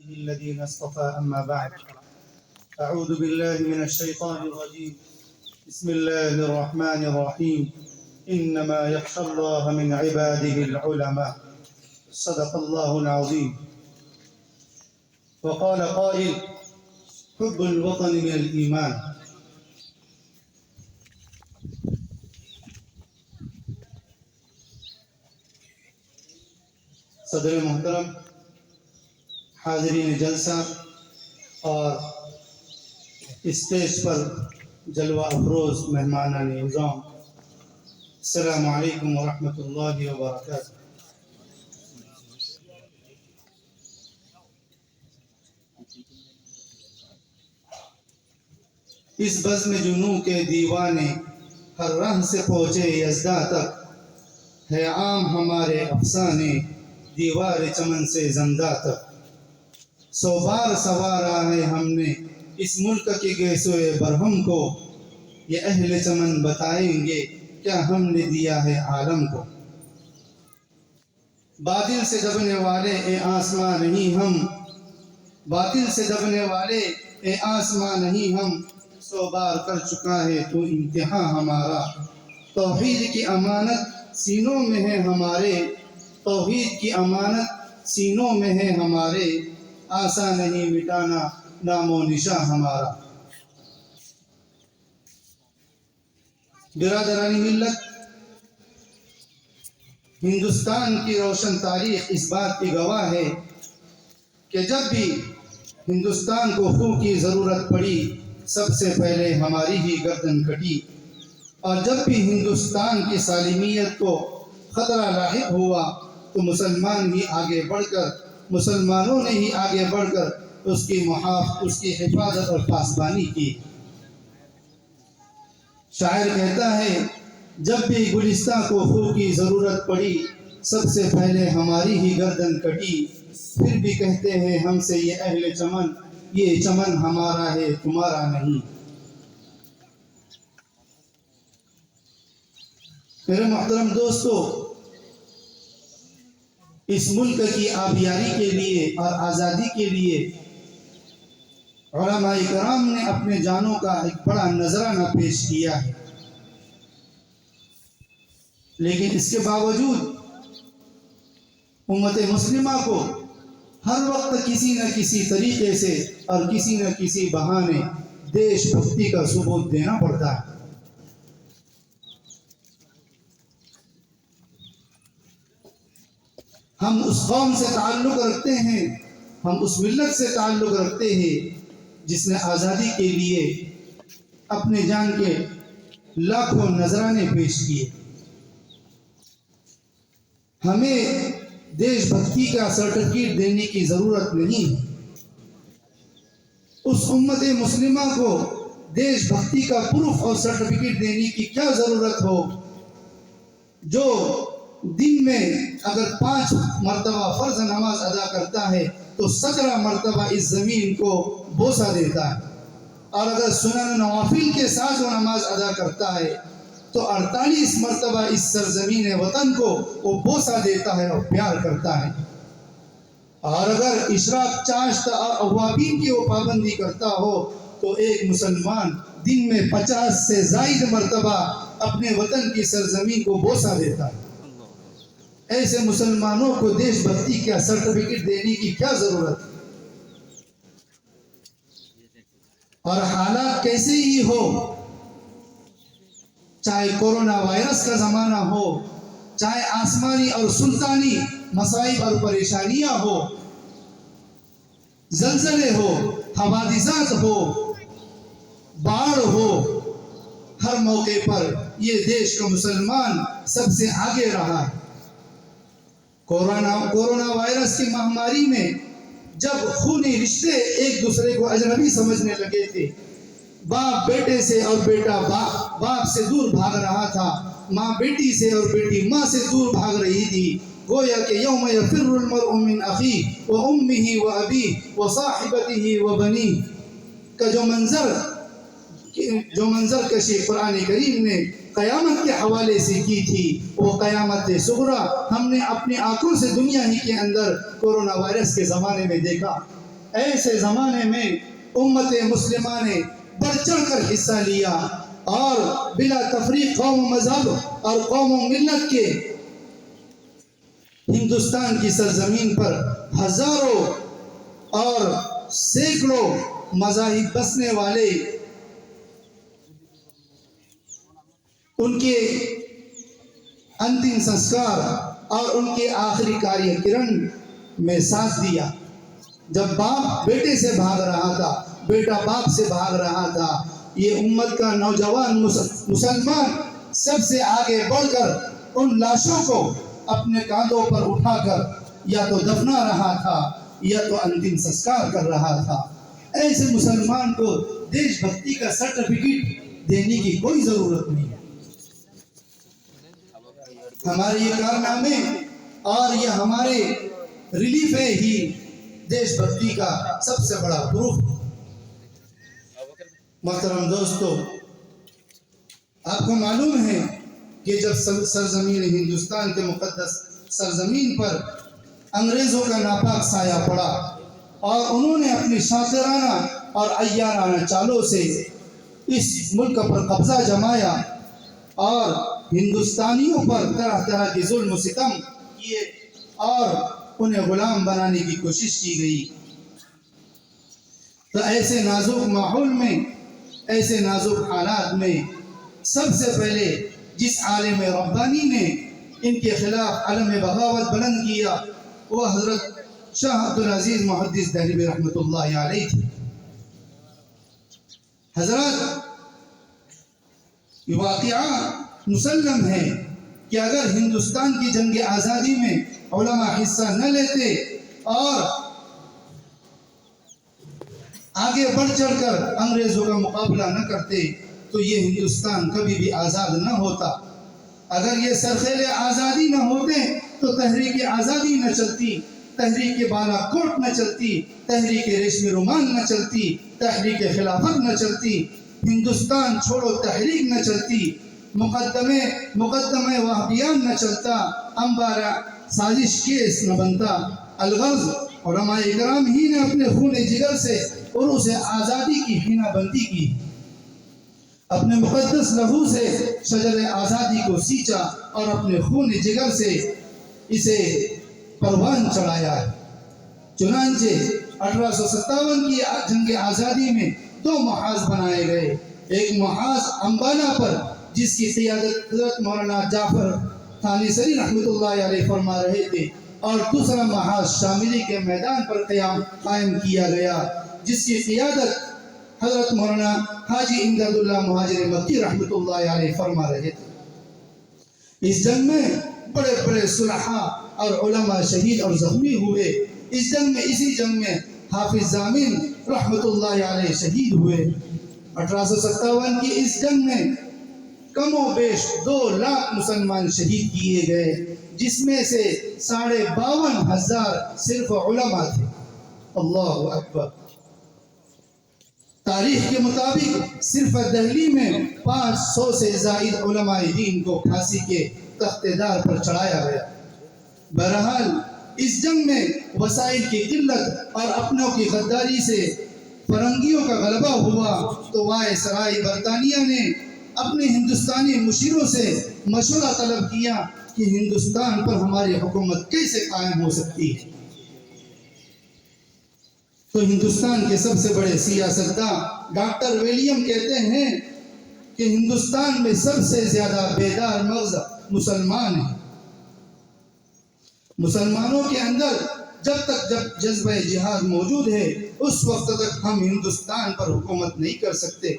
الذين اصطفى أما بعد أعوذ بالله من الشيطان الرجيم بسم الله الرحمن الرحيم إنما يخشى الله من عباده العلماء صدق الله العظيم. وقال قائل حب الوطن من الإيمان. صدر محترم، حاضرین جلسہ اور اسٹیج پر جلوہ افروز مہمانان نظام، السلام علیکم ورحمۃ اللہ وبرکاتہ. اس بزم جنوں کے دیوانے ہر راہ سے پہنچے یزداں تک، ہے عام ہمارے افسانے دیوار چمن سے زندہ تک. 100 بار سوارا ہے ہم نے اس ملک کے گیسوئے برہم کو، یہ اہل چمن بتائیں گے کیا ہم نے دیا ہے عالم کو. باطل سے دبنے والے اے آسمان نہیں ہم، باطل سے دبنے والے اے آسمان نہیں ہم، 100 بار کر چکا ہے تو امتحان ہمارا. توحید کی امانت سینوں میں ہے ہمارے، توحید کی امانت سینوں میں ہے ہمارے، آسان نہیں مٹانا نام و نشاں ہمارا. برادرانی ملت، ہندوستان کی روشن تاریخ اس بات کی گواہ ہے کہ جب بھی ہندوستان کو خون کی ضرورت پڑی سب سے پہلے ہماری ہی گردن کٹی، اور جب بھی ہندوستان کی سالمیت کو خطرہ لاحق ہوا تو مسلمان ہی آگے بڑھ کر، مسلمانوں نے ہی آگے بڑھ کر اس کی حفاظت اور پاسبانی کی. شاعر کہتا ہے جب بھی گلستہ کو خون کی ضرورت پڑی سب سے پہلے ہماری ہی گردن کٹی، پھر بھی کہتے ہیں ہم سے یہ اہل چمن، یہ چمن ہمارا ہے تمہارا نہیں. میرے محترم دوستو، اس ملک کی آبیاری کے لیے اور آزادی کے لیے علماء کرام نے اپنے جانوں کا ایک بڑا نذرانہ پیش کیا ہے، لیکن اس کے باوجود امت مسلمہ کو ہر وقت کسی نہ کسی طریقے سے اور کسی نہ کسی بہانے دیش بھکتی کا ثبوت دینا پڑتا ہے. ہم اس قوم سے تعلق رکھتے ہیں، ہم اس ملت سے تعلق رکھتے ہیں جس نے آزادی کے لیے اپنے جان کے لاکھوں نذرانے پیش کیے. ہمیں دیش بھکتی کا سرٹیفکیٹ دینے کی ضرورت نہیں ہے. اس امت مسلمہ کو دیش بھکتی کا پروف اور سرٹیفکیٹ دینے کی کیا ضرورت ہو جو دن میں اگر 5 مرتبہ فرض نماز ادا کرتا ہے تو 17 مرتبہ اس زمین کو بوسہ دیتا ہے، اور اگر سنن نوافل کے ساتھ وہ نماز ادا کرتا ہے تو 48 مرتبہ اس سرزمین وطن کو وہ بوسہ دیتا ہے اور پیار کرتا ہے. اور اگر اشراق، چاشت اور اوابین کی وہ پابندی کرتا ہو تو ایک مسلمان دن میں 50 سے زائد مرتبہ اپنے وطن کی سرزمین کو بوسہ دیتا ہے. ایسے مسلمانوں کو دیش بھکتی کا سرٹیفکیٹ دینے کی کیا ضرورت ہے؟ اور حالات کیسے ہی ہو، چاہے کورونا وائرس کا زمانہ ہو، چاہے آسمانی اور سلطانی مصائب اور پریشانیاں ہو، زلزلے ہو، حوادثات ہو، باڑھ ہو، ہر موقع پر یہ دیش کا مسلمان سب سے آگے رہا ہے. کورونا وائرس کی مہاماری میں جب خونی رشتے ایک دوسرے کو اجنبی سمجھنے لگے تھے، باپ بیٹے سے اور بیٹا باپ سے دور بھاگ رہا تھا، ماں بیٹی سے اور بیٹی ماں سے دور بھاگ رہی تھی، گویا کہ یوم یفر المرء من اخیہ و امہ و ابیہ و صاحبتہ و بنیہ کا جو منظر کشی قرآن کریم نے قیامت کے حوالے سے کی تھی، وہ قیامت صغریٰ ہم نے اپنی آنکھوں سے دنیا ہی کے اندر کورونا وائرس کے زمانے میں دیکھا. ایسے زمانے میں امت مسلمہ نے بڑھ چڑھ کر حصہ لیا اور بلا تفریق قوم و مذہب اور قوم و ملت کے ہندوستان کی سرزمین پر ہزاروں اور سینکڑوں مذاہب بسنے والے ان کے انتم سنسکار اور ان کے آخری کاریہ کرن میں ساتھ دیا۔ جب باپ بیٹے سے بھاگ رہا تھا، بیٹا باپ سے بھاگ رہا تھا، یہ امت کا نوجوان مسلمان سب سے آگے بڑھ کر ان لاشوں کو اپنے کاندھوں پر اٹھا کر یا تو دفنا رہا تھا یا تو انتم سنسکار کر رہا تھا۔ ایسے مسلمان کو دیش بھکتی کا سرٹیفکیٹ دینے کی کوئی ضرورت نہیں۔ ہمارے یہ کارنامے اور یہ ہمارے ریلیف ہی دیش بھکتی کا سب سے بڑا پروف۔ محترم دوستو، آپ کو معلوم ہے کہ جب سرزمین ہندوستان کے مقدس سرزمین پر انگریزوں کا ناپاک سایہ پڑا اور انہوں نے اپنی شاطرانہ اور عیارانہ چالوں سے اس ملک پر قبضہ جمایا اور ہندوستانیوں پر طرح طرح کے ظلم و ستم کیے اور انہیں غلام بنانے کی کوشش کی گئی، تو ایسے نازک ماحول میں، ایسے نازک حالات میں سب سے پہلے جس عالم ربانی نے ان کے خلاف علم بغاوت بلند کیا وہ حضرت شاہ عبدالعزیز محدث دہلوی رحمۃ اللہ علیہ تھے۔ حضرات، یہ واقعہ مسلم ہے کہ اگر ہندوستان کی جنگ آزادی میں علماء حصہ نہ لیتے اور آگے بڑھ چڑھ کر انگریزوں کا مقابلہ نہ کرتے تو یہ ہندوستان کبھی بھی آزاد نہ ہوتا۔ اگر یہ سرخیل آزادی نہ ہوتے تو تحریک آزادی نہ چلتی، تحریک بالا کوٹ نہ چلتی، تحریک ریشمی رومال نہ چلتی، تحریک خلافت نہ چلتی، ہندوستان چھوڑو تحریک نہ چلتی، مقدمہ وہابیان نہ چلتا، امبارہ سازش کیس نہ بنتا۔ الغرض علماء اکرام ہی نے اپنے خون جگر سے عروس آزادی کی حینہ بندی کی، اپنے مقدس لہو سے شجر آزادی کو سینچا اور اپنے خون جگر سے اسے پروان چڑھایا ہے۔ چنانچہ 1857 کی جنگ آزادی میں 2 محاذ بنائے گئے، ایک محاذ امبانہ پر جس کی قیادت حضرت مولانا جعفر تھانیسری رحمۃ اللہ علیہ فرما رہے تھے، اور دوسرا محاذ شاملی کے میدان پر قائم کیا گیا جس کی قیادت حضرت مولانا حاجی امداد اللہ مہاجر مکی رحمۃ اللہ علیہ فرما رہے تھے۔ اس جنگ میں بڑے بڑے صلحاء اور علماء شہید اور زخمی ہوئے۔ اسی جنگ میں حافظ ضامن رحمۃ اللہ علیہ شہید ہوئے۔ 1857 کی اس جنگ میں کم و بیش 2 لاکھ مسلمان شہید کیے گئے، جس میں سے 52,500 صرف علماء تھے۔ اللہ اکبر۔ تاریخ کے مطابق صرف دہلی میں 500 سے زائد علماء دین کو پھانسی کے تخت دار پر چڑھایا گیا۔ بہرحال اس جنگ میں وسائل کی قلت اور اپنوں کی غداری سے فرنگیوں کا غلبہ ہوا تو وائسرائے برطانیہ نے اپنے ہندوستانی مشیروں سے مشورہ طلب کیا کہ ہندوستان پر ہماری حکومت کیسے قائم ہو سکتی ہے۔ تو ہندوستان کے سب سے بڑے سیاستداں ڈاکٹر ولیم کہتے ہیں کہ ہندوستان میں سب سے زیادہ بیدار مغز مسلمان ہیں۔ مسلمانوں کے اندر جب جذبہ جہاد موجود ہے اس وقت تک ہم ہندوستان پر حکومت نہیں کر سکتے۔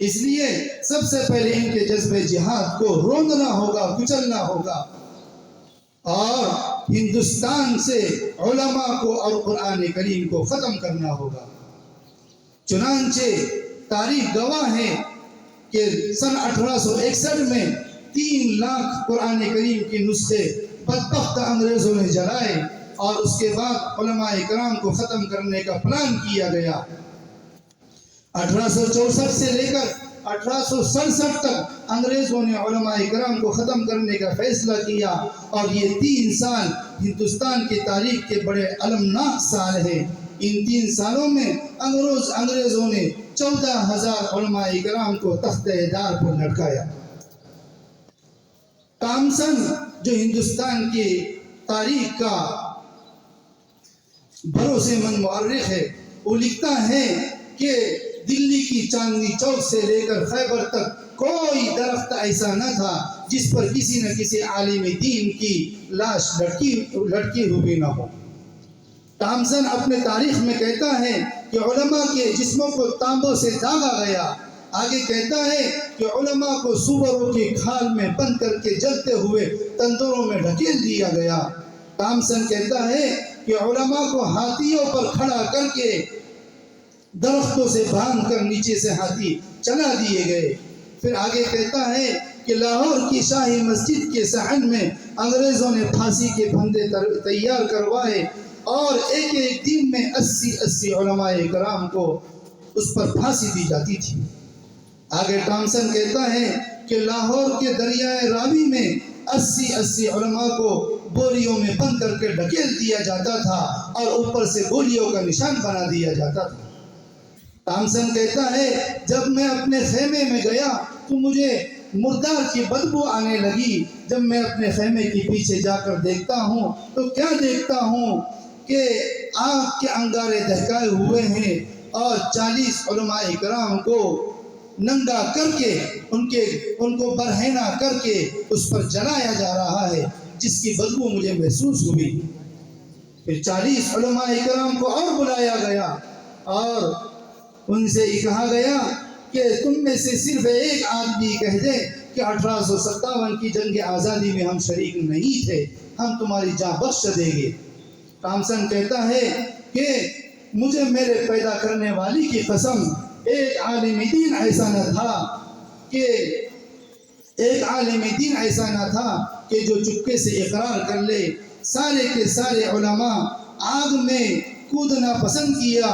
اس لیے سب سے پہلے ان کے جذبہ جہاد کو روندنا ہوگا، کچلنا ہوگا، اور ہندوستان سے علماء کو اور قرآن کریم کو ختم کرنا ہوگا۔ چنانچہ تاریخ گواہ ہے کہ سن 1861 میں 3 لاکھ قرآن کریم کی نسخے بدبخت انگریزوں نے جلائے اور اس کے بعد علماء کرام کو ختم کرنے کا پلان کیا گیا۔ 1864 سے لے کر 1867 تک انگریزوں نے علماء کرام کو ختم کرنے کا فیصلہ کیا، اور یہ 3 سال ہندوستان کی تاریخ کے بڑے المناک سال ہیں۔ ان 3 سالوں میں انگریزوں نے 14,000 علماء کرام کو تخت دار پر لٹکایا۔ تامسن جو ہندوستان کی تاریخ کا بھروسے مند مورخ ہے، وہ لکھتا ہے کہ دلی کی چاندنی چوک سے لے کر خیبر تک کوئی درخت ایسا نہ تھا جس پر کسی نہ کسی عالم دین کی لاش لٹکی ہوئی نہ ہو۔ تامسن اپنے تاریخ میں کہتا ہے کہ علماء کے جسموں کو تانبوں سے داغا گیا۔ آگے کہتا ہے کہ علماء کو سوروں کی کھال میں بند کر کے جلتے ہوئے تندوروں میں ڈھکیل دیا گیا۔ تامسن کہتا ہے کہ علماء کو ہاتھیوں پر کھڑا کر کے درختوں سے باندھ کر نیچے سے ہاتھی چلا دیے گئے۔ پھر آگے کہتا ہے کہ لاہور کی شاہی مسجد کے صحن میں انگریزوں نے پھانسی کے پھندے تیار کروائے اور ایک ایک دن میں 80 علماء کرام کو اس پر پھانسی دی جاتی تھی۔ آگے تامسن کہتا ہے کہ لاہور کے دریائے راوی میں 80 علماء کو بوریوں میں بند کر کے ڈھکیل دیا جاتا تھا اور اوپر سے گولیوں کا نشان بنا دیا جاتا تھا۔ تامسن کہتا ہے جب میں اپنے خیمے میں گیا تو مجھے مردار کی بدبو آنے لگی۔ جب میں اپنے خیمے کے پیچھے جا کر دیکھتا ہوں تو کیا دیکھتا ہوں کہ آگ کے انگارے دہکائے ہوئے ہیں اور 40 علماء کرام کو ننگا کر کے ان کو برہنہ کر کے اس پر جلایا جا رہا ہے، جس کی بدبو مجھے محسوس ہوئی۔ پھر 40 علماء کرام کو اور بلایا گیا اور ان سے یہ کہا گیا کہ تم میں سے صرف ایک آدمی کہہ دے کہ 1857 کی جنگ آزادی میں ہم شریک نہیں تھے، ہم تمہاری جان بخش دیں گے۔ تامسن کہتا ہے کہ مجھے میرے پیدا کرنے والی کی قسم، ایک عالم دین ایسا نہ تھا کہ جو چپکے سے اقرار کر لے۔ سارے کے سارے علماء آگ میں کودنا پسند کیا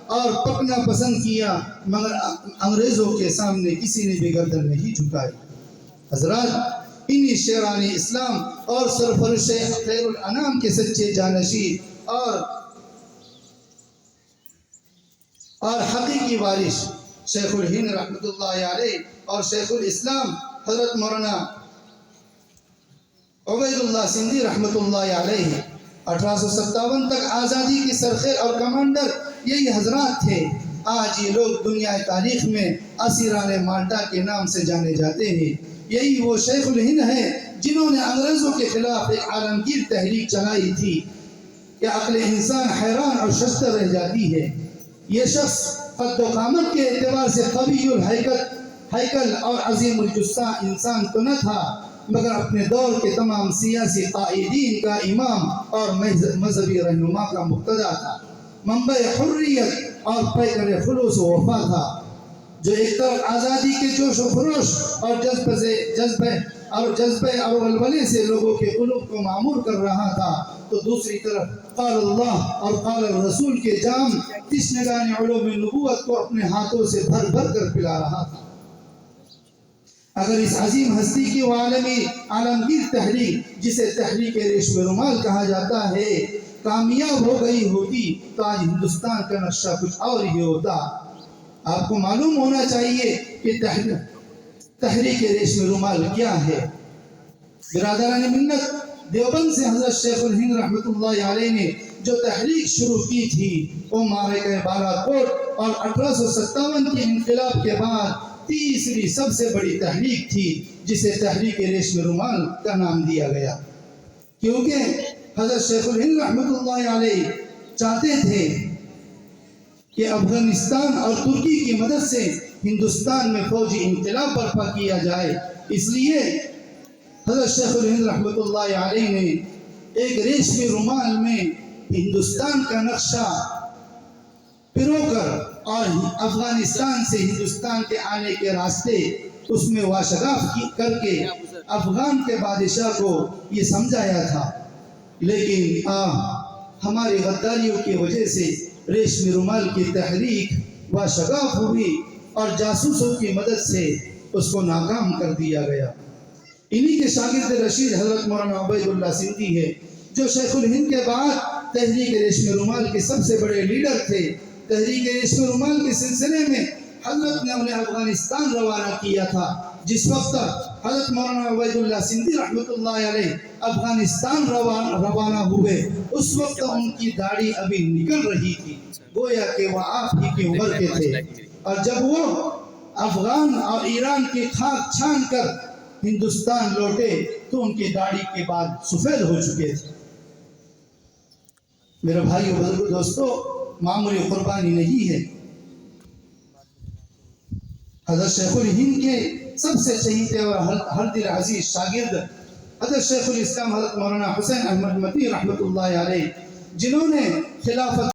اور پکنا پسند کیا، مگر انگریزوں کے سامنے کسی نے بھی گردن نہیں جھکائی۔ حضرات، انہی شیران اسلام اور سرفرش خیر الانام کے سچے جانشین اور حقیقی وارث شیخ الہند رحمۃ اللہ علیہ اور شیخ الاسلام حضرت مولانا عبید اللہ سندھی رحمۃ اللہ علیہ 1857 تک آزادی کی سرخیر اور کمانڈر یہی حضرات تھے۔ آج یہ لوگ دنیا تاریخ میں اسیران مالٹا کے نام سے جانے جاتے ہیں۔ یہی وہ شیخ الہند ہیں جنہوں نے انگریزوں کے خلاف ایک عالمگیر تحریک چلائی تھی کہ عقل انسان حیران اور ششدر رہ جاتی ہے۔ یہ شخص قد و قامت کے اعتبار سے قوی الہیکل اور عظیم الجثہ انسان تو نہ تھا، مگر اپنے دور کے تمام سیاسی قائدین کا امام اور مذہبی رہنما کا مقتدا تھا۔ منبع حریت اور پیکر خلوص و وفا تھا، جو ایک طرف آزادی کے جوش و خروش اور جذبے اور ولولے سے لوگوں کے قلوب کو معمور کر رہا تھا، تو دوسری طرف قال اللہ اور قال الرسول کے جام تشنگان علوم نبوت کو اپنے ہاتھوں سے بھر بھر کر پلا رہا تھا۔ اگر اس عظیم ہستی کی وہ عالمگیر تحریک، جسے تحریک ریشم رومال کہا جاتا ہے، کامیاب ہو گئی ہوتی تو آج ہندوستان کا نقشہ کچھ اور ہی ہوتا۔ آپ کو معلوم ہونا چاہیے کہ تحریک ریشم رومال کیا ہے۔ برادران ملت، دیوبند سے حضرت شیخ الہند رحمۃ اللہ علیہ نے جو تحریک شروع کی تھی وہ معرکہ بالا کوٹ اور 1857 کے انقلاب کے بعد تیسری سب سے بڑی تحریک تھی، جسے تحریک ریشم رومال کا نام دیا گیا، کیونکہ حضرت شیخ الہند رحمۃ اللہ علیہ چاہتے تھے کہ افغانستان اور ترکی کی مدد سے ہندوستان میں فوجی انقلاب برپا کیا جائے۔ اس لیے حضرت شیخ الہند رحمۃ اللہ علیہ نے ایک ریشمی رومال میں ہندوستان کا نقشہ پرو کر اور افغانستان سے ہندوستان کے آنے کے راستے اس میں واشگاف کر کے افغان کے بادشاہ کو یہ سمجھایا تھا، لیکن ہماری غداریوں کی وجہ سے ریشمی رومال کی تحریک واشگاف ہوئی اور جاسوسوں کی مدد سے اس کو ناکام کر دیا گیا۔ انہی کے شاگرد رشید حضرت مولانا عبید اللہ سندھی ہے، جو شیخ الہند کے بعد تحریک ریشم رومال کے سب سے بڑے لیڈر تھے. تحریک ریشم رومال کے سلسلے میں حضرت نے انہیں افغانستان روانہ کیا تھا. جس وقت حضرت مولانا عبید اللہ سندھی رحمۃ اللہ علیہ افغانستان روانہ ہوئے اس وقت ان کی داڑھی ابھی نکل رہی تھی، گویا کہ وہ آپ ہی کی عمر کے تھے. اور جب وہ افغان اور ایران کی خاک چھان کر ہندوستان لوٹے تو ان کی داڑھی کے بعد سفید ہو چکے تھے. میرے بھائیو بزرگو دوستو، معمولی قربانی نہیں ہے. حضرت شیخ الہند کے سب سے چہیتے اور ہر دل عزیز شاگرد حضرت شیخ الاسلام حضرت مولانا حسین احمد متی رحمۃ اللہ علیہ، جنہوں نے خلافت